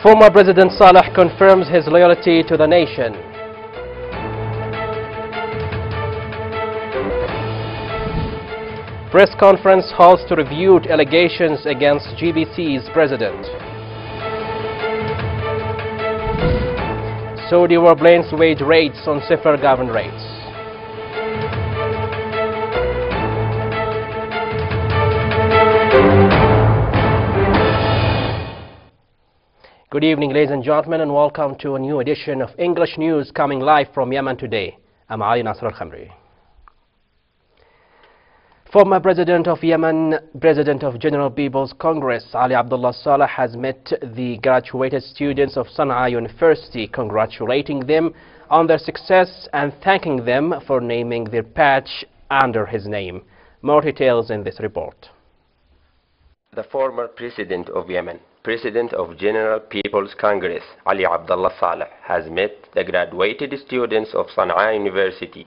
Former President Saleh confirms his loyalty to the nation. Press conference halts to review allegations against GBC's president. Saudi warplanes wage raids on safer government rates. Good evening, ladies and gentlemen, and welcome to a new edition of English News coming live from Yemen today. I'm Ali Nasr al-Khamri. Former President of Yemen, President of General People's Congress, Ali Abdullah Saleh, has met the graduated students of Sana'a University, congratulating them on their success and thanking them for naming their patch under his name. More details in this report. The former President of Yemen, President of General People's Congress, Ali Abdullah Saleh, has met the graduated students of Sana'a University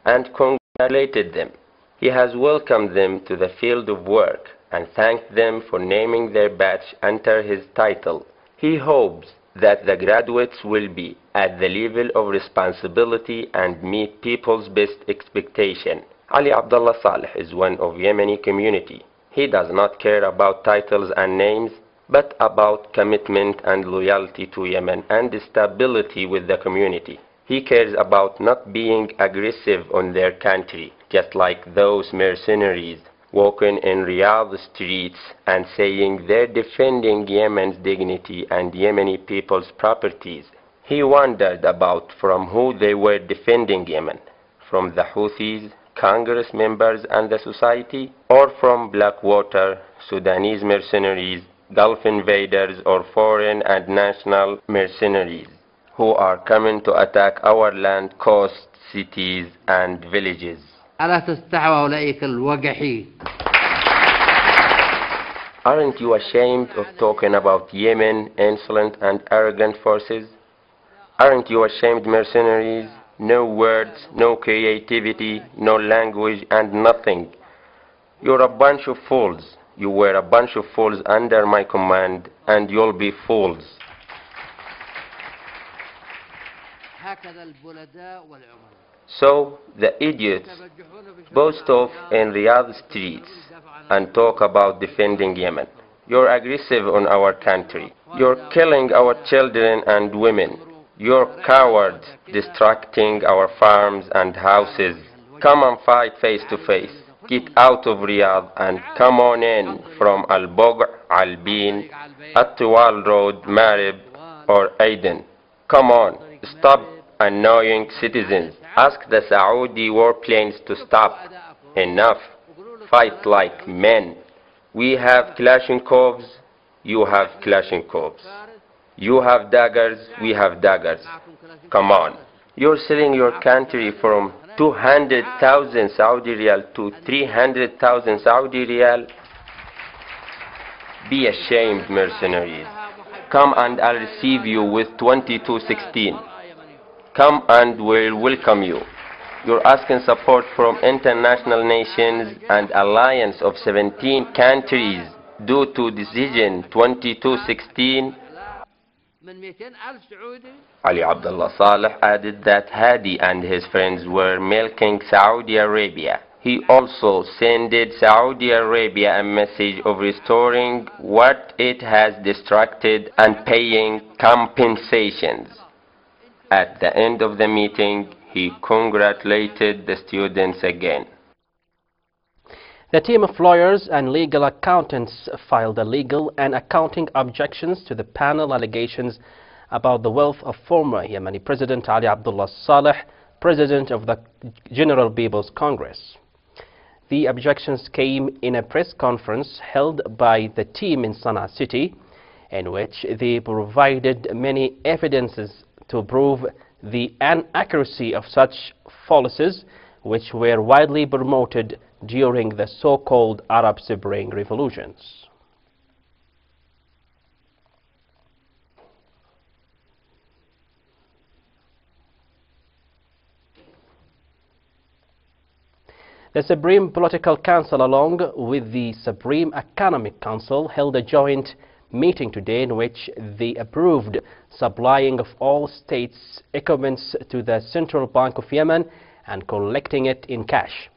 and congratulated them. He has welcomed them to the field of work and thanked them for naming their batch under his title. He hopes that the graduates will be at the level of responsibility and meet people's best expectation. Ali Abdullah Saleh is one of Yemeni community. He does not care about titles and names, but about commitment and loyalty to Yemen and stability with the community. He cares about not being aggressive on their country, just like those mercenaries walking in Riyadh streets and saying they're defending Yemen's dignity and Yemeni people's properties. He wondered about from who they were defending Yemen, from the Houthis, Congress members and the society, or from Blackwater, Sudanese mercenaries, Gulf invaders, or foreign and national mercenaries who are coming to attack our land, coasts, cities and villages. ألا تستحوا أولئك الوجحين. Aren't you ashamed of talking about Yemen, insolent and arrogant forces? Aren't you ashamed, mercenaries? No words, no creativity, no language and nothing. You're a bunch of fools. You were a bunch of fools under my command, and you'll be fools. So the idiots boast off in Riyadh streets and talk about defending Yemen. You're aggressive on our country. You're killing our children and women. You're cowards, distracting our farms and houses. Come and fight face to face. Get out of Riyadh and come on in from Al-Bogh, Al-Bin, At-Tiwal Road, Marib or Aden. Come on, stop annoying citizens. Ask the Saudi warplanes to stop. Enough. Fight like men. We have Kalashnikovs, you have Kalashnikovs. You have daggers, we have daggers. Come on. You're selling your country from 200,000 Saudi Riyal to 300,000 Saudi Riyal. Be ashamed, mercenaries. Come and I'll receive you with 2216. Come and we'll welcome you. You're asking support from international nations and alliance of 17 countries due to decision 2216. Ali Abdullah Saleh added that Hadi and his friends were milking Saudi Arabia. He also sent Saudi Arabia a message of restoring what it has distracted and paying compensations. At the end of the meeting, he congratulated the students again. The team of lawyers and legal accountants filed the legal and accounting objections to the panel allegations about the wealth of former Yemeni President Ali Abdullah Saleh, President of the General People's Congress. The objections came in a press conference held by the team in Sana'a City, in which they provided many evidences to prove the inaccuracy of such policies which were widely promoted during the so-called Arab Spring revolutions. The Supreme Political Council, along with the Supreme Economic Council, held a joint meeting today in which they approved supplying of all states' equipments to the Central Bank of Yemen and collecting it in cash.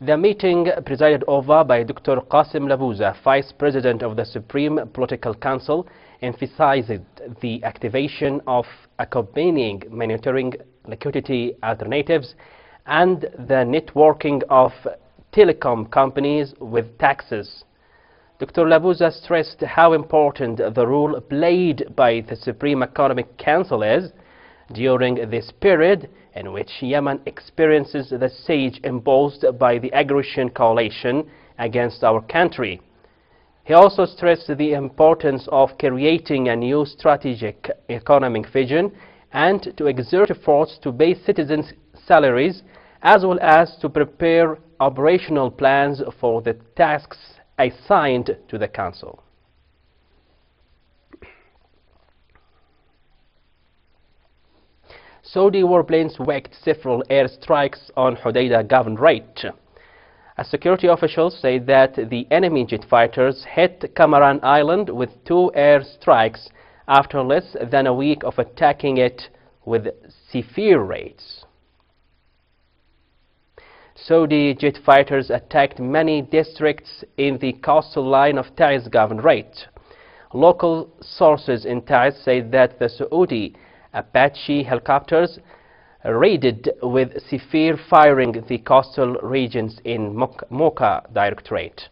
The meeting, presided over by Dr. Qasim Labouza, Vice President of the Supreme Political Council, emphasized the activation of accompanying monitoring liquidity alternatives and the networking of telecom companies with taxes. Dr. Labouza stressed how important the role played by the Supreme Economic Council is during this period in which Yemen experiences the siege imposed by the aggression coalition against our country. He also stressed the importance of creating a new strategic economic vision and to exert efforts to pay citizens' salaries as well as to prepare operational plans for the tasks assigned to the Council. Saudi warplanes waged several airstrikes on Hodeidah Governorate. A security official said that the enemy jet fighters hit Kamaran Island with 2 airstrikes after less than a week of attacking it with severe raids. Saudi jet fighters attacked many districts in the coastal line of Taiz Governorate. Local sources in Taiz said that the Saudi Apache helicopters raided with severe firing the coastal regions in Mocha Directorate.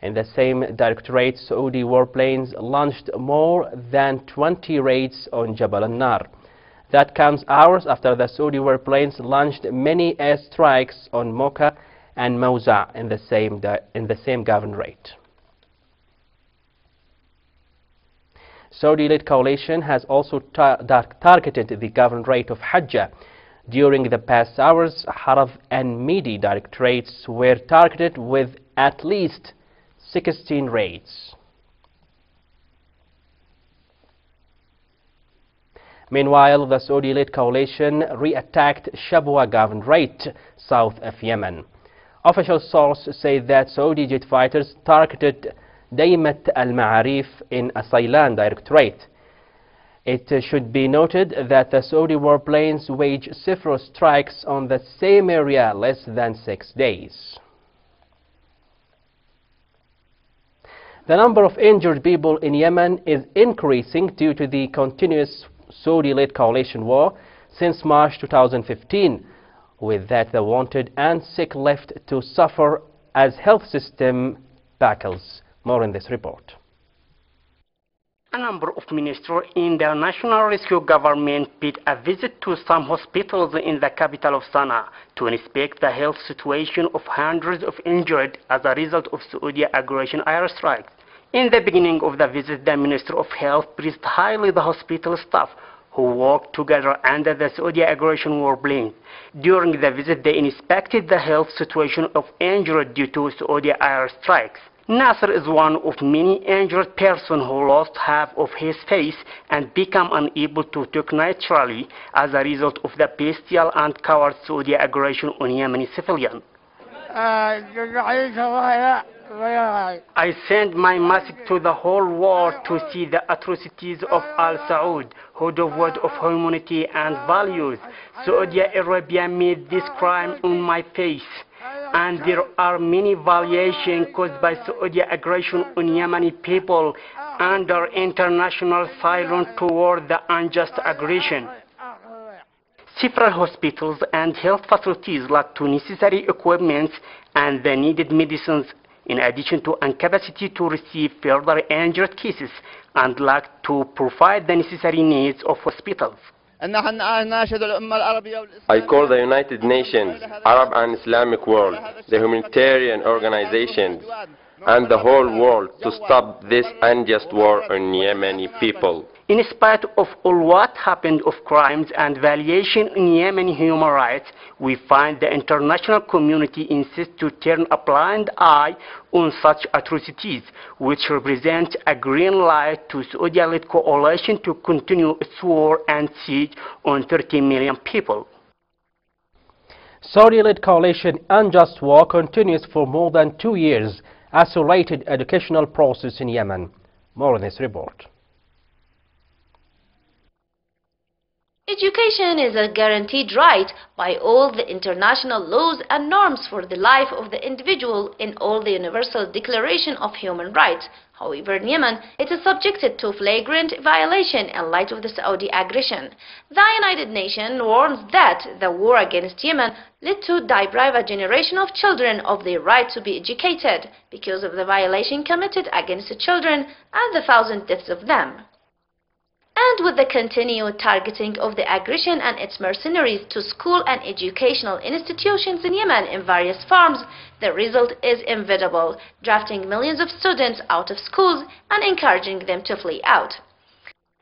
In the same directorate, Saudi warplanes launched more than 20 raids on Jabal al-Nar. That comes hours after the Saudi warplanes launched many airstrikes on Mocha and Mawza in the same governorate. Saudi-led coalition has also targeted the governorate of Hajjah. During the past hours, Haraf and Midi directorates were targeted with at least 16 raids. Meanwhile, the Saudi-led coalition re-attacked Shabwa Governorate, south of Yemen. Official sources say that Saudi jet fighters targeted Daimat al-Ma'arif in Asailan Directorate. It should be noted that the Saudi warplanes waged several strikes on the same area less than 6 days. The number of injured people in Yemen is increasing due to the continuous Saudi-led coalition war since March 2015. With that, the wounded and sick left to suffer as health system battles. More in this report. A number of ministers in the National Rescue Government paid a visit to some hospitals in the capital of Sana'a to inspect the health situation of hundreds of injured as a result of Saudi aggression airstrikes. In the beginning of the visit, the Minister of Health praised highly the hospital staff who worked together under the Saudi aggression warplane. During the visit, they inspected the health situation of injured due to Saudi airstrikes. Nasser is one of many injured persons who lost half of his face and became unable to talk naturally as a result of the bestial and coward Saudi aggression on Yemeni civilians. I send my message to the whole world to see the atrocities of Al Saud, who devoid of humanity and values. Saudi Arabia made this crime on my face. And there are many violations caused by Saudi aggression on Yemeni people under international silence toward the unjust aggression. Several hospitals and health facilities lack the necessary equipment and the needed medicines, in addition to incapacity to receive further injured cases and lack to provide the necessary needs of hospitals. I call the United Nations, Arab and Islamic world, the humanitarian organizations, and the whole world to stop this unjust war on Yemeni people. In spite of all what happened of crimes and violation in Yemeni human rights, we find the international community insists to turn a blind eye on such atrocities, which represent a green light to Saudi-led coalition to continue its war and siege on 30 million people. Saudi-led coalition unjust war continues for more than 2 years, accelerated educational process in Yemen. More in this report. Education is a guaranteed right by all the international laws and norms for the life of the individual in all the Universal Declaration of Human Rights. However, in Yemen, it is subjected to flagrant violation in light of the Saudi aggression. The United Nations warns that the war against Yemen led to deprive a generation of children of their right to be educated because of the violation committed against the children and the thousand deaths of them. And with the continued targeting of the aggression and its mercenaries to school and educational institutions in Yemen in various forms, the result is inevitable, drafting millions of students out of schools and encouraging them to flee out.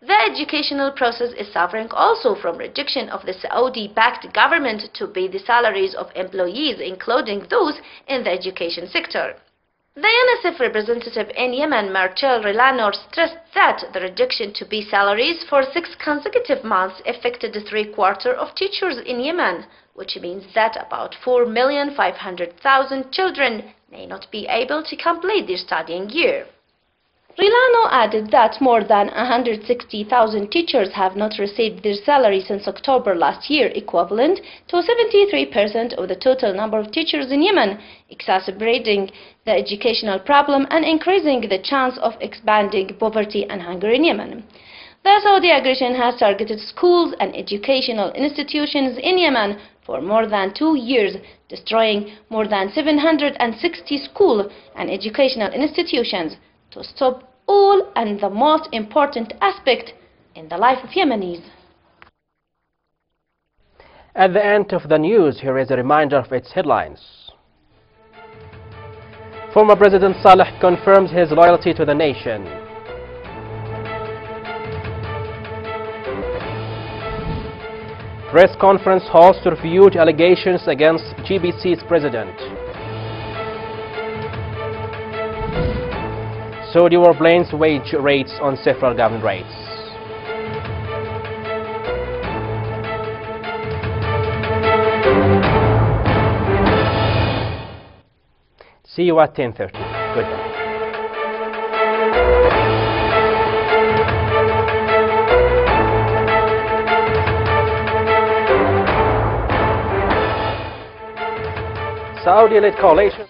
The educational process is suffering also from rejection of the Saudi-backed government to pay the salaries of employees, including those in the education sector. The UNICEF representative in Yemen, Marcel Relano, stressed that the rejection to pay salaries for 6 consecutive months affected 3/4 of teachers in Yemen, which means that about 4,500,000 children may not be able to complete their studying year. Relano added that more than 160,000 teachers have not received their salary since October last year, equivalent to 73% of the total number of teachers in Yemen, exacerbating the educational problem and increasing the chance of expanding poverty and hunger in Yemen. The Saudi aggression has targeted schools and educational institutions in Yemen for more than 2 years, destroying more than 760 schools and educational institutions to stop all and the most important aspect in the life of Yemenis. At the end of the news, here is a reminder of its headlines. Former President Saleh confirms his loyalty to the nation. Press conference host reviewed allegations against GBC's president. Saudi warplanes wage raids on several government rates. See you at 10:30. Goodbye. Saudi-led coalition